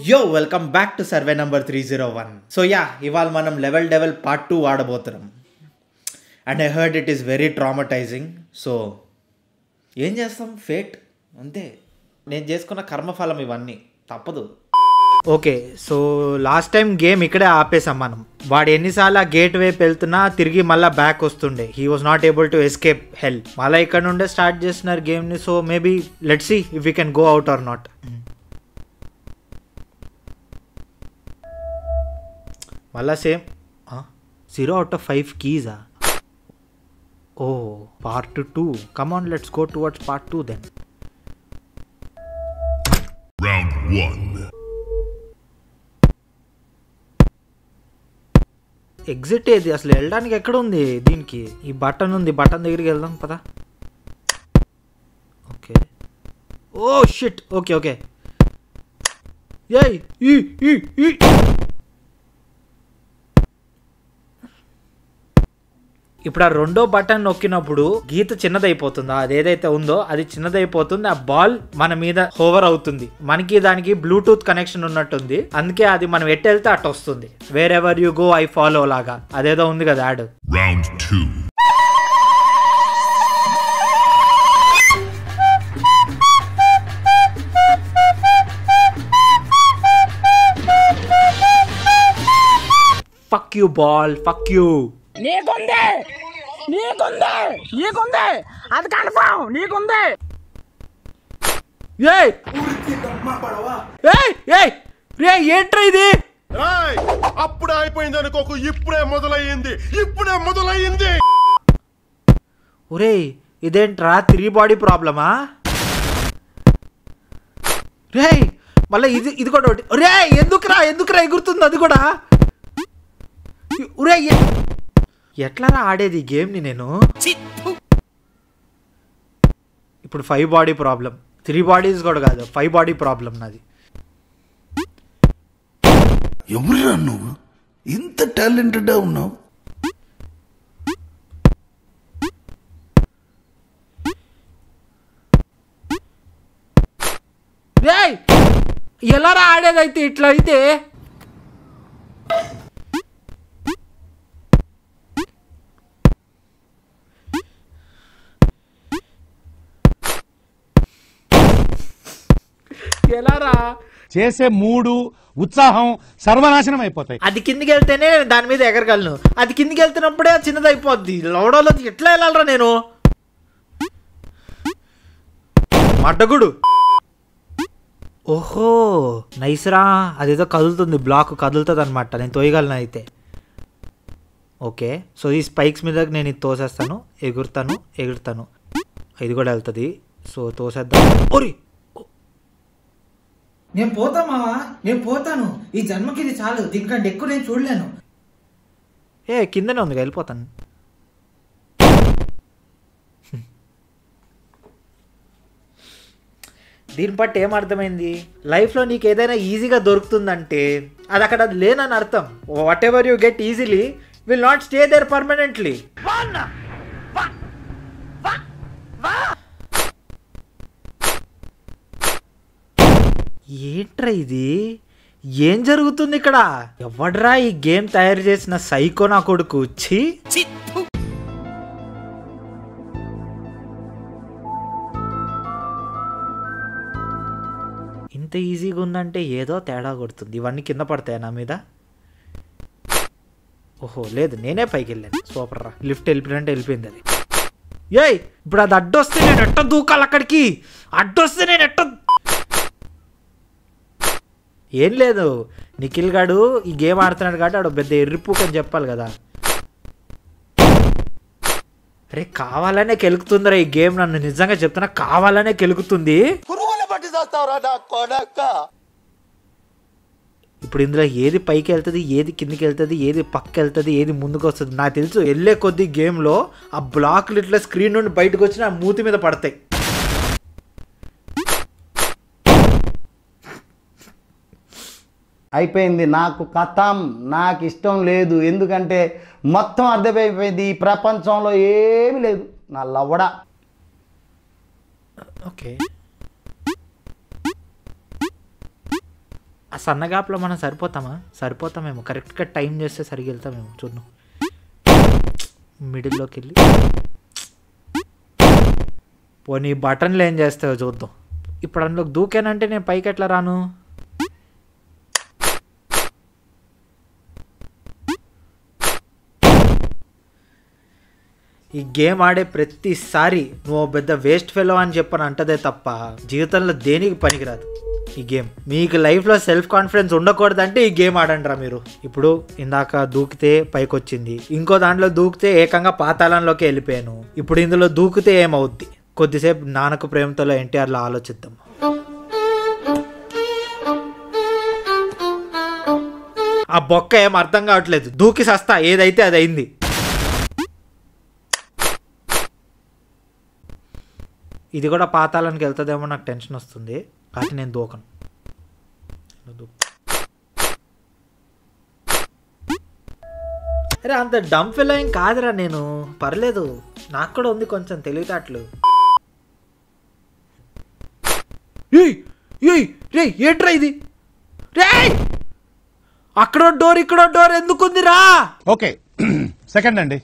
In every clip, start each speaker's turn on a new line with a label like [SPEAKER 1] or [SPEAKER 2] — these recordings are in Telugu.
[SPEAKER 1] Yo, welcome back to survey number 301. So yeah, ఇవాళ మనం లెవెల్ డెవల్ పార్ట్ 2 వాడబోతున్నాం. And I heard it is very traumatizing. So ఏం చేస్తాం, ఫేట్ అంతే. నేను చేసుకున్న కర్మఫలం ఇవన్నీ, తప్పదు. Okay, so last time game ఇక్కడే ఆపేసాం మనం. వాడు ఎన్నిసార్లు ఆ గేట్ వైపు వెళ్తున్నా తిరిగి మళ్ళీ బ్యాక్ వస్తుండే. He was not able to escape hell. మళ్ళీ ఇక్కడ నుండే స్టార్ట్ చేస్తున్నారు గేమ్ని. So maybe let's see if we can go out or not. మళ్ళా same 0 out of 5 keys. Oh, part 2. Come on, let's go towards part 2 then.
[SPEAKER 2] Round 1.
[SPEAKER 1] Exit ఏది అసలు? వెళ్ళడానికి ఎక్కడ ఉంది దీనికి? ఈ బటన్ ఉంది, బటన్ దగ్గరికి వెళ్దాం పదా. Okay, oh shit. Okay okay, ఇప్పుడు ఆ రెండో బటన్ నొక్కినప్పుడు గీత చిన్నదైపోతుంది. అదేదైతే ఉందో అది చిన్నదైపోతుంది. ఆ బాల్ మన మీద హోవర్ అవుతుంది. మనకి దానికి బ్లూటూత్ కనెక్షన్ ఉన్నట్టుంది. అందుకే అది మనం ఎట్టు వెళ్తే అటు వస్తుంది. Wherever you go I follow లాగా అదేదో ఉంది కదా ad.
[SPEAKER 2] Round 2.
[SPEAKER 1] Fuck you ball, fuck you.
[SPEAKER 3] నీకుంది అది కన్ఫర్మ్ నీకుంది.
[SPEAKER 1] ఏంట్రా ఇది?
[SPEAKER 2] అప్పుడే అయిపోయింది అనుకోకు, ఇప్పుడే మొదలయ్యింది.
[SPEAKER 1] ఒరే ఇదేంట్రా, 3 బాడీ ప్రాబ్లమా? రే మళ్ళీ ఇది కూడా ఒకటి. రే ఎందుకురా ఎగురుతుంది అది కూడా? ఒరే ఎట్లా ఆడేది ఈ గేమ్ని నేను? ఇప్పుడు 5 బాడీ ప్రాబ్లం. 3 బాడీస్ కూడా కాదు, 5 బాడీ ప్రాబ్లం నాది.
[SPEAKER 4] ఎవరురా నువ్వు? ఇంత టాలెంటెడ్ ఉన్నావు.
[SPEAKER 1] ఎలా ఆడేదైతే ఇట్లా అయితే? ఎలారా
[SPEAKER 5] చేసే మూడు ఉత్సాహం సర్వనాశనం అయిపోతాయి.
[SPEAKER 1] అది కిందికి వెళ్తేనే దాని మీద ఎగరగలను. అది కిందికి వెళ్తున్నప్పుడే చిన్నది అయిపోద్ది. లవడోలో ఎట్లా వెళ్ళాలరా నేను? మడ్డగుడు. ఓహో నైస్రా, అదేదో కదులుతుంది, బ్లాక్ కదులుతుంది అనమాట. నేను తోయగలను అయితే. ఓకే, సో ఈ స్పైక్స్ మీద నేను ఇది తోసేస్తాను, ఎగురుతాను. ఇది కూడా వెళ్తుంది. సో తోసేద్దాం. ఓరి
[SPEAKER 6] నేను పోతా మావా, నేను పోతాను. ఈ జన్మకి ఇది చాలు, దీనికంటే ఎక్కువ నేను చూడలేను.
[SPEAKER 1] కిందనే ఉంది, వెళ్ళిపోతాను. దీన్ని బట్టి ఏమర్థమైంది? లైఫ్లో నీకు ఏదైనా ఈజీగా దొరుకుతుందంటే అది అక్కడ లేనని అర్థం. Whatever you get easily will not stay there permanently. ఏంట్రా ఇది? ఏం జరుగుతుంది ఇక్కడ? ఎవడ్రా ఈ గేమ్ తయారు చేసిన సైకో నా కొడుకు? ఛీ! ఇంత ఈజీగా ఉందంటే ఏదో తేడా కొడుతుంది. ఇవన్నీ కింద పడతాయా నా మీద? ఓహో లేదు, నేనే పైకి వెళ్ళాను. సూపర్ రా. లిఫ్ట్ వెళ్ళిపోయింది అది. ఇప్పుడు అది అడ్డొస్తే నేను ఎట్ట దూకాలి అక్కడికి? అడ్డొస్తే నేను ఎట్ట? ఏం లేదు, నిఖిల్ గాడు ఈ గేమ్ ఆడుతున్నాడు కాబట్టి ఆడు పెద్ద ఎర్రిపూక్ అని చెప్పాలి కదా. అరే కావాలనే కెలుకుతుందిరా ఈ గేమ్. నన్ను నిజంగా చెప్తున్నా, కావాలనే కెలుకుతుంది. ఇప్పుడు ఇందులో ఏది పైకి వెళ్తుంది, ఏది కిందికి వెళ్తుంది, ఏది పక్కకి వెళ్తుంది, ఏది ముందుకు వస్తుంది నాకు తెలుసు. వెళ్ళే కొద్ది గేమ్లో ఆ బ్లాక్లు ఇట్లా స్క్రీన్ నుండి బయటకు వచ్చి నా మూతి మీద పడతాయి.
[SPEAKER 7] అయిపోయింది నాకు కథం. నాకు ఇష్టం లేదు, ఎందుకంటే మొత్తం అర్థమైపోయింది. ఈ ప్రపంచంలో ఏమీ లేదు. నా లవడ.
[SPEAKER 1] ఓకే, సన్న గ్యాప్లో మనం సరిపోతామేమో, కరెక్ట్గా టైం చేస్తే సరిగ్గా వెళ్తామేమో. చూద్దాం, మిడిల్లోకి వెళ్ళి పోనీ బటన్లు ఏం చేస్తావో చూద్దాం. ఇప్పుడు అందులోకి దూకానంటే నేను పైకి ఎట్లా రాను? ఈ గేమ్ ఆడే ప్రతిసారి నువ్వు పెద్ద వేస్ట్ ఫెలో అని చెప్పని అంటదే తప్ప జీవితంలో దేనికి పనికిరాదు ఈ గేమ్. మీకు లైఫ్లో సెల్ఫ్ కాన్ఫిడెన్స్ ఉండకూడదంటే ఈ గేమ్ ఆడండి రా మీరు. ఇప్పుడు ఇందాక దూకితే పైకి వచ్చింది, ఇంకో దాంట్లో దూకితే ఏకంగా పాతాళంలోకి వెళ్ళిపోయాను. ఇప్పుడు ఇందులో దూకితే ఏమవుద్ది? కొద్దిసేపు నాన్నకు ప్రేమతోలో ఎన్టీఆర్లో ఆలోచిద్దాం. ఆ బొక్క ఏం అర్థం కావట్లేదు, దూకి సస్తా, ఏదైతే అది అయింది. ఇది కూడా పాతాళానికి వెళ్తుందేమో నాకు టెన్షన్ వస్తుంది, కానీ నేను దూకను. అరే అంత డంప్ ఫెలో ఏం కాదురా నేను, పర్లేదు, నాకు కూడా ఉంది కొంచెం తెలివితేటలు. రే ఏంట్రా ఇది? రే అక్కడో డోర్ ఇక్కడో డోర్ ఎందుకుందిరా?
[SPEAKER 5] ఓకే సెకండ్ అండి.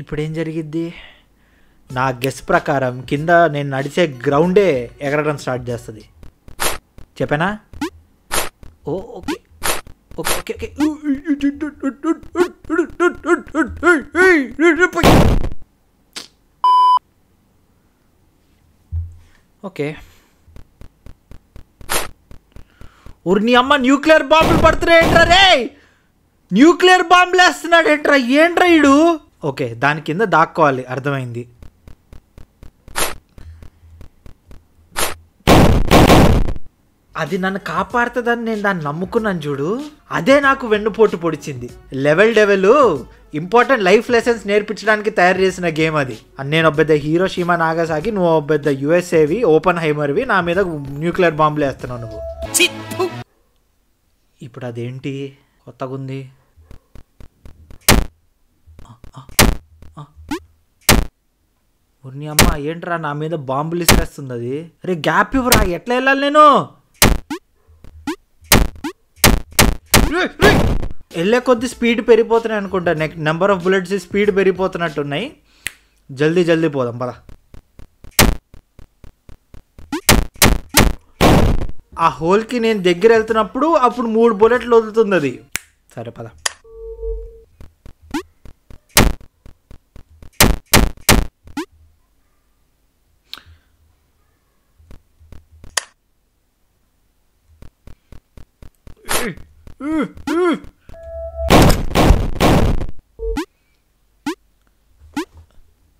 [SPEAKER 1] ఇప్పుడేం జరిగిద్ది? నా గెస్ ప్రకారం కింద నేను నడిచే గ్రౌండే ఎగరడం స్టార్ట్ చేస్తుంది. చెప్పానా? Okay okay okay okay. ఊరిని అమ్మ న్యూక్లియర్ బాంబులు పడుతున్నాయి ఏంట్రా? రే న్యూక్లియర్ బాంబులు వేస్తున్నాడు ఏంట్రా ఈడు? ఓకే దాని కింద దాక్కోవాలి, అర్థమైంది. అది నన్ను కాపాడుతుందని నేను దాన్ని నమ్ముకున్నాను చూడు, అదే నాకు వెన్నుపోటు పొడిచింది. లెవెల్ ఇంపార్టెంట్ లైఫ్ లెసన్స్ నేర్పించడానికి తయారు చేసిన గేమ్ అది. నేను ఒక పెద్ద హీరోషీమా నాగసాకి, నువ్వు ఒక పెద్ద యుఎస్ఏవి ఓపెన్ హైమర్వి, నా మీద న్యూక్లియర్ బాంబులు వేస్తున్నావు నువ్వు. ఇప్పుడు అదేంటి కొత్తగా ఉంది? ఉన్ని అమ్మ ఏంట్రా నా మీద బాంబులు ఇసేస్తుంది అది? అరే గ్యాప్ ఇవ్వరా, ఎట్లా వెళ్ళాలి నేను? వెళ్ళే కొద్ది స్పీడ్ పెరిగిపోతున్నాయి అనుకుంటా, నెంబర్ ఆఫ్ బుల్లెట్స్ స్పీడ్ పెరిగిపోతున్నట్టున్నాయి. జల్దీ పోదాం పద. ఆ హోల్కి నేను దగ్గర వెళ్తున్నప్పుడు అప్పుడు 3 బుల్లెట్లు వదులుతుంది అది. సరే పద.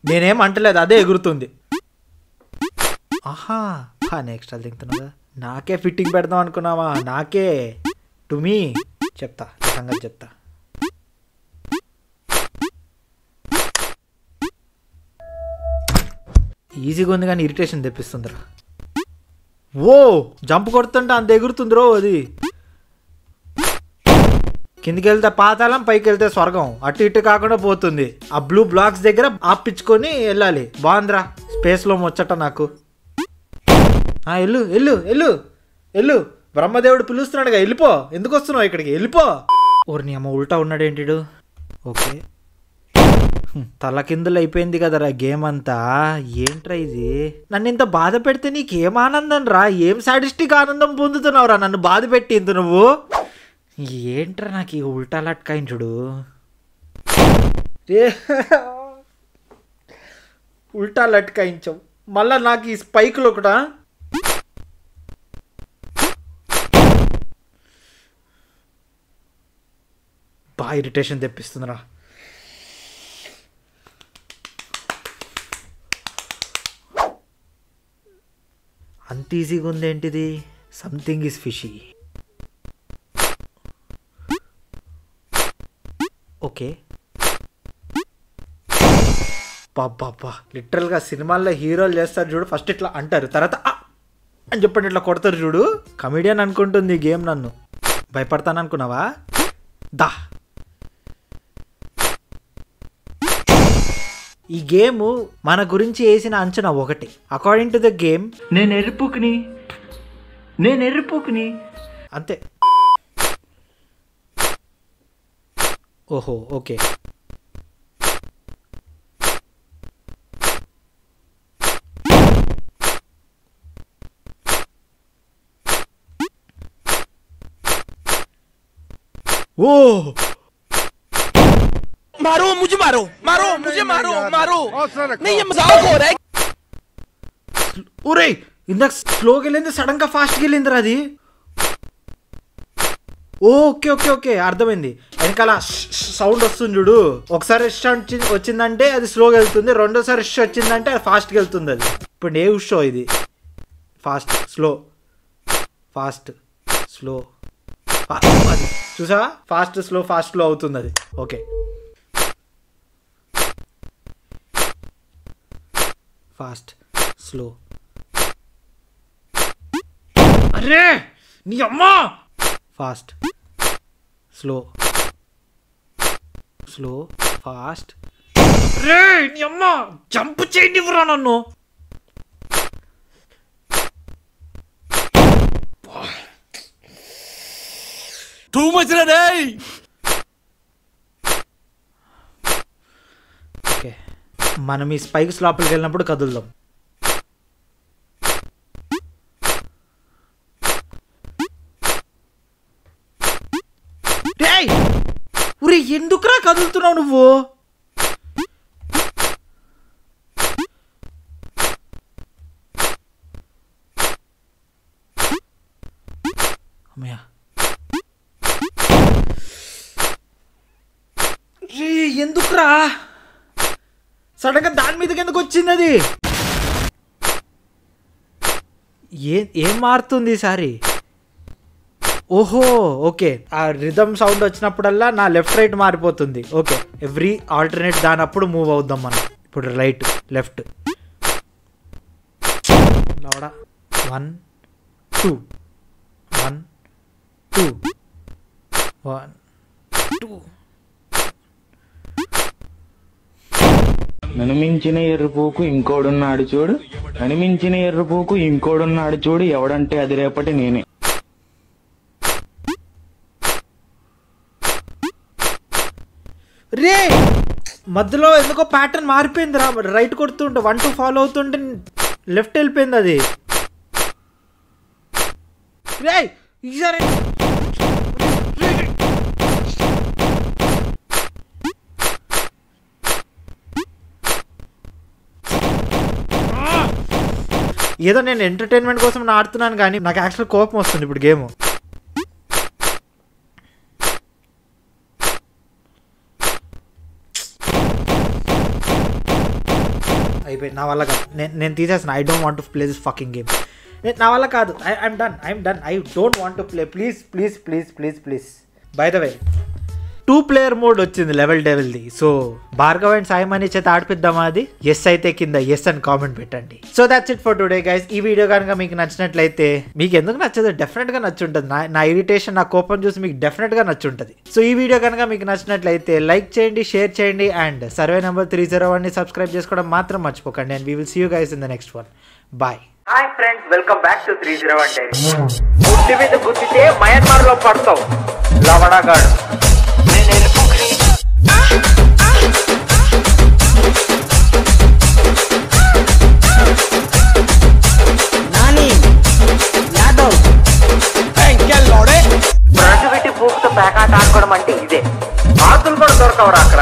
[SPEAKER 1] నేనేం అంటలేదు, అదే ఎగురుతుంది. ఆహా నెక్స్ట్ అది దిగుతున్నా. నాకే ఫిట్టింగ్ పెడదాం అనుకున్నావా? నాకే టు మీ చెప్తా, సంగతి చెప్తా. ఈజీగా ఉంది కానీ ఇరిటేషన్ తెప్పిస్తుందిరా. ఓ జంప్ కొడుతుంటే అంత ఎగురుతుందిరో అది. కిందికి వెళ్తే పాతాళం, పైకి వెళ్తే స్వర్గం, అటు ఇటు కాకుండా పోతుంది. ఆ బ్లూ బ్లాక్స్ దగ్గర ఆపించుకొని వెళ్ళాలి. బాగుందిరా, స్పేస్లో ముచ్చట నాకు. వెళ్ళు బ్రహ్మదేవుడు పిలుస్తున్నాడుగా, వెళ్ళిపో. ఎందుకు వస్తున్నావు ఇక్కడికి? వెళ్ళిపో. ఊరిని అమ్మ ఉల్టా ఉన్నాడేంటిడు? ఓకే తల కిందులు అయిపోయింది కదరా గేమ్ అంతా. ఏంట్రా ఇది? నన్ను ఇంత బాధ పెడితే నీకేం ఆనందం రా? ఏం సాడిస్టిక్ ఆనందం పొందుతున్నావురా నన్ను బాధ పెట్టి ఇంత నువ్వు? ఏంట్రా నాకు ఈ ఉల్టా లట్కాయించుడు? ఉల్టా లట్కాయించావు మళ్ళా నాకు ఈ స్పైకులు ఒకటా? బాగా ఇరిటేషన్ తెప్పిస్తుందిరా. అంత ఈజీగా ఉంది ఏంటిది? Something is fishy. ఓకే పాపా లిటరల్గా సినిమాల్లో హీరోలు చేస్తారు చూడు, ఫస్ట్ ఇట్లా అంటారు, తర్వాత అని చెప్పండి ఇట్లా కొడతారు చూడు. కమెడియన్ అనుకుంటుంది ఈ గేమ్. నన్ను భయపడతాను అనుకున్నావా? దా ఈ గేమ్ మన గురించి వేసిన అంచనా ఒకటి. అకార్డింగ్ టు ద గేమ్ నేను ఎరుపుకుని అంతే. ఓహో ఓకే. ఓ
[SPEAKER 3] मारो मुझे, मारो मारो मुझे, मारो मारो नहीं, ये मजाक हो रहा है.
[SPEAKER 1] ఒరే ఇందాక స్లోకి వెళ్ళింది, సడన్ గా ఫాస్ట్కి వెళ్ళిందిరా అది. ఓకే ఓకే ఓకే అర్థమైంది. వెనకాల సౌండ్ వస్తుంది చూడు, ఒకసారి ఇష్ వచ్చిందంటే అది స్లోగా వెళ్తుంది, రెండోసారి ఇష్ వచ్చిందంటే అది ఫాస్ట్గా వెళ్తుంది. అది ఇప్పుడు ఏ షో ఇది? ఫాస్ట్ స్లో ఫాస్ట్ స్లో అది చూసా, ఫాస్ట్ స్లో అవుతుంది అది. Okay fast slow. అరే నీ అమ్మా! Fast slow fast. రే నీ అమ్మ జంప్ చేయండి ఇవ్వరా నన్ను.
[SPEAKER 3] Too much रे.
[SPEAKER 1] ఓకే మనం ఈ స్పైక్స్ లోపలికి వెళ్ళినప్పుడు కదులుదాం. ఊరే ఎందుకురా కదులుతున్నావు నువ్వు? అమ్మయ్యా రే ఎందుకురా సడన్గా దాని మీదకి ఎందుకు వచ్చింది అది? ఏం మారుతుంది ఈసారి? ఓహో ఓకే, ఆ రిథమ్ సౌండ్ వచ్చినప్పుడల్లా నా లెఫ్ట్ రైట్ మారిపోతుంది. ఓకే ఎవ్రీ ఆల్టర్నేట్ దానప్పుడు మూవ్ అవుద్దాం మనం. ఇప్పుడు రైట్ లెఫ్ట్ లవడా 1 2 1 2 1 2.
[SPEAKER 8] ననిమించిన ఎర్రపోకు ఇంకోడున్నాడు చూడు, ననిమించిన ఎర్రపోకు ఇంకోడున్నాడు చూడు, ఎవడంటే అది రేపటి నేనే.
[SPEAKER 1] రే మధ్యలో ఎందుకో ప్యాటర్న్ మారిపోయింది రా. రైట్ కొడుతుంటే 1 2 ఫాలో అవుతుంటే లెఫ్ట్ వెళ్ళిపోయింది అది. రే ఈసారి ఏదో నేను ఎంటర్టైన్మెంట్ కోసం ఆడుతున్నాను కానీ నాకు యాక్చువల్ కోపం వస్తుంది ఇప్పుడు గేమ్. అయిపోయింది నా వల్ల కాదు, నేను తీసేసిన. I don't want to play this fucking game. నా వల్ల కాదు. I'm done. I don't want to play. Please. By the way 2 player mode వచ్చింది లెవెల్ డెవెల్ది. సో భార్గవ్ అండ్ సాయి మనీ చేత ఆడిపిద్దామా? అది ఎస్ అయితే కింద ఎస్ అని కామెంట్ పెట్టండి. So that's it for today guys. ఈ వీడియో కనుక మీకు నచ్చినట్లయితే, మీకు ఎందుకు నచ్చదు? డెఫినెట్గా నచ్చుంటుంది. నా ఇరిటేషన్, నా కోపం చూసి మీకు డెఫినెట్గా నచ్చుంటుంది. సో ఈ వీడియో కనుక మీకు నచ్చినట్లయితే లైక్ చేయండి, షేర్ చేయండి, అండ్ సర్వే నెంబర్ 301ని సబ్స్క్రైబ్ చేసుకోవడం మాత్రం మర్చిపోకండి. And we will see you guys in the next one. Bye. Hi friends, welcome back to 301 diaries. గుడ్డి మీద గుద్దితే మయన్మార్ లో పడతావు లవడాగాడు. ఫ్రంట్ పెట్టి పూపుతో ప్యాకాట్ ఆడుకోవడం అంటే ఇదే. ఆతులు కూడా దొరకవరా అక్కడ.